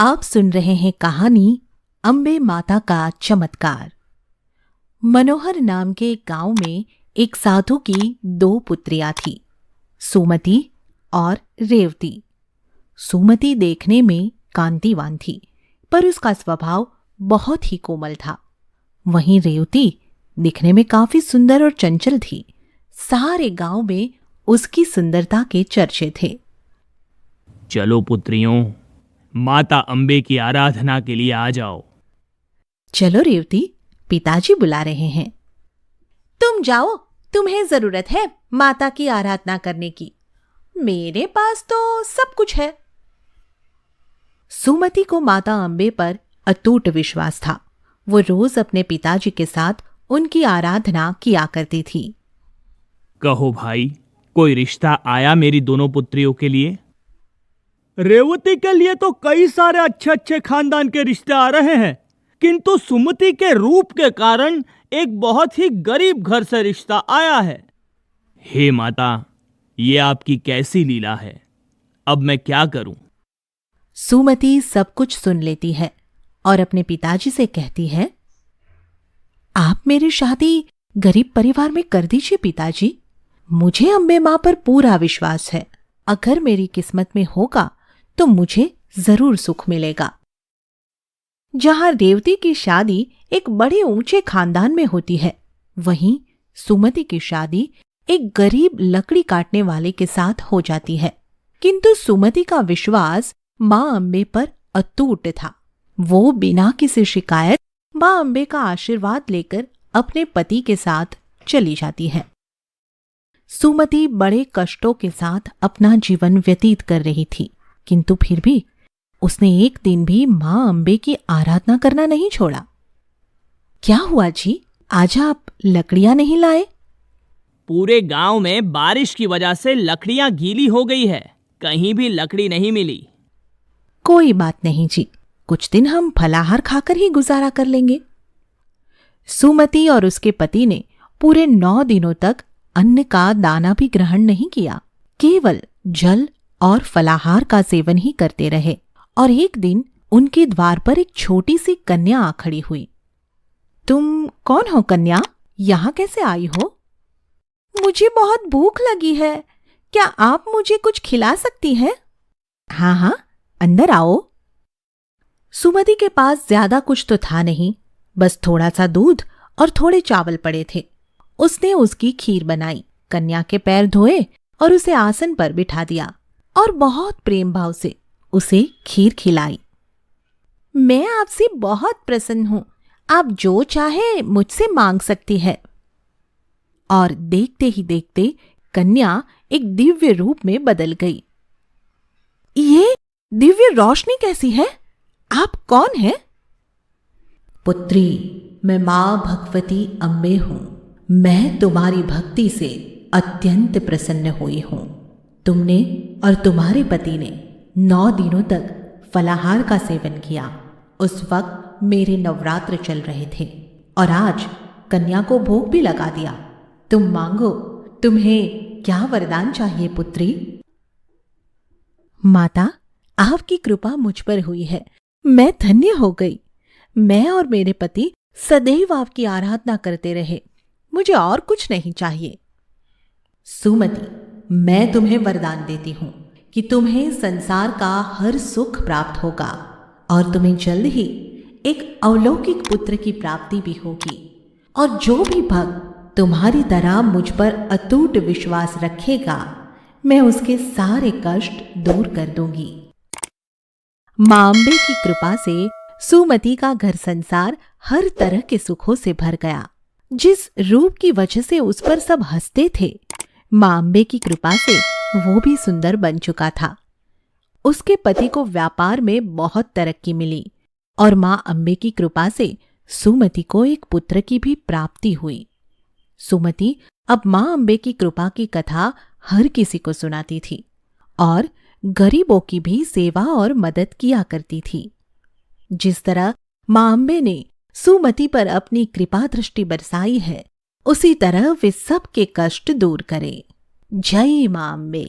आप सुन रहे हैं कहानी अम्बे माता का चमत्कार। मनोहर नाम के एक गांव में एक साधु की 2 पुत्रियां थीं, सुमति और रेवती। सुमति देखने में कांतिवान थी, पर उसका स्वभाव बहुत ही कोमल था। वहीं रेवती दिखने में काफी सुंदर और चंचल थी। सारे गांव में उसकी सुंदरता के चर्चे थे। चलो पुत्रियों, माता अम्बे की आराधना के लिए आ जाओ। चलो रेवती, पिताजी बुला रहे हैं। तुम जाओ, तुम्हें जरूरत है माता की आराधना करने की। मेरे पास तो सब कुछ है। सुमति को माता अम्बे पर अटूट विश्वास था। वो रोज अपने पिताजी के साथ उनकी आराधना किया करती थी। कहो भाई, कोई रिश्ता आया मेरी दोनों पुत्रियों के लिए? रेवती के लिए तो कई सारे अच्छे अच्छे खानदान के रिश्ते आ रहे हैं, किंतु सुमति के रूप के कारण एक बहुत ही गरीब घर से रिश्ता आया है। हे माता, ये आपकी कैसी लीला है? अब मैं क्या करूं? सुमति सब कुछ सुन लेती है और अपने पिताजी से कहती है, आप मेरी शादी गरीब परिवार में कर दीजिए पिताजी। मुझे अम्बे मां पर पूरा विश्वास है। अगर मेरी किस्मत में होगा तो मुझे जरूर सुख मिलेगा। जहां रेवती की शादी एक बड़े ऊंचे खानदान में होती है, वहीं सुमति की शादी एक गरीब लकड़ी काटने वाले के साथ हो जाती है। किंतु सुमति का विश्वास मां अम्बे पर अटूट था। वो बिना किसी शिकायत मां अम्बे का आशीर्वाद लेकर अपने पति के साथ चली जाती है। सुमति बड़े कष्टों के साथ अपना जीवन व्यतीत कर रही थी, किंतु फिर भी उसने एक दिन भी मां अम्बे की आराधना करना नहीं छोड़ा। क्या हुआ जी, आज आप लकड़ियां नहीं लाए? पूरे गांव में बारिश की वजह से लकड़ियां गीली हो गई है, कहीं भी लकड़ी नहीं मिली। कोई बात नहीं जी, कुछ दिन हम फलाहार खाकर ही गुजारा कर लेंगे। सुमति और उसके पति ने पूरे 9 दिनों तक अन्न का दाना भी ग्रहण नहीं किया, केवल जल और फलाहार का सेवन ही करते रहे। और एक दिन उनके द्वार पर एक छोटी सी कन्या आ खड़ी हुई। तुम कौन हो कन्या? यहां कैसे आई हो? मुझे बहुत भूख लगी है, क्या आप मुझे कुछ खिला सकती हैं? हाँ हाँ, अंदर आओ। सुमति के पास ज्यादा कुछ तो था नहीं, बस थोड़ा सा दूध और थोड़े चावल पड़े थे। उसने उसकी खीर बनाई, कन्या के पैर धोए और उसे आसन पर बिठा दिया और बहुत प्रेम भाव से उसे खीर खिलाई। मैं आपसे बहुत प्रसन्न हूं, आप जो चाहे मुझसे मांग सकती है। और देखते ही देखते कन्या एक दिव्य रूप में बदल गई। ये दिव्य रोशनी कैसी है? आप कौन हैं? पुत्री, मैं मां भगवती अम्बे हूं। मैं तुम्हारी भक्ति से अत्यंत प्रसन्न हुई हूं। तुमने और तुम्हारे पति ने 9 दिनों तक फलाहार का सेवन किया। उस वक्त मेरे नवरात्र चल रहे थे और आज कन्या को भोग भी लगा दिया। तुम मांगो, तुम्हें क्या वरदान चाहिए पुत्री? माता, आपकी कृपा मुझ पर हुई है, मैं धन्य हो गई। मैं और मेरे पति सदैव आपकी आराधना करते रहे, मुझे और कुछ नहीं चाहिए। सुमति, मैं तुम्हें वरदान देती हूं कि तुम्हें संसार का हर सुख प्राप्त होगा और तुम्हें जल्द ही एक अलौकिक पुत्र की प्राप्ति भी होगी। और जो भी भक्त तुम्हारी तरह मुझ पर अटूट विश्वास रखेगा, मैं उसके सारे कष्ट दूर कर दूंगी। मां अम्बे की कृपा से सुमति का घर संसार हर तरह के सुखों से भर गया। जिस रूप की वजह से उस पर सब हंसते थे, मां अम्बे की कृपा से वो भी सुंदर बन चुका था। उसके पति को व्यापार में बहुत तरक्की मिली और मां अम्बे की कृपा से सुमति को एक पुत्र की भी प्राप्ति हुई। सुमति अब मां अम्बे की कृपा की कथा हर किसी को सुनाती थी और गरीबों की भी सेवा और मदद किया करती थी। जिस तरह मां अम्बे ने सुमति पर अपनी कृपा दृष्टि बरसाई है, उसी तरह वे सबके कष्ट दूर करे। जय मां अम्बे।